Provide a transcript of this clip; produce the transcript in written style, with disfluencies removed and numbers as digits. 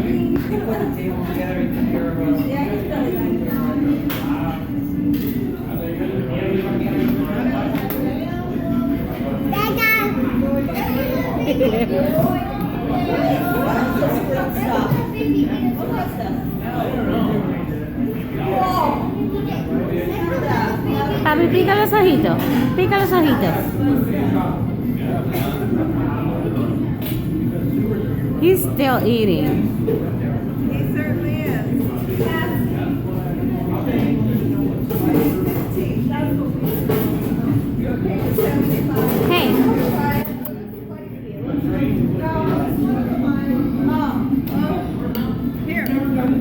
They put the table together and took care of us. Yeah, he's really Papi, pica los ojitos. Pica los ojitos. He's still eating.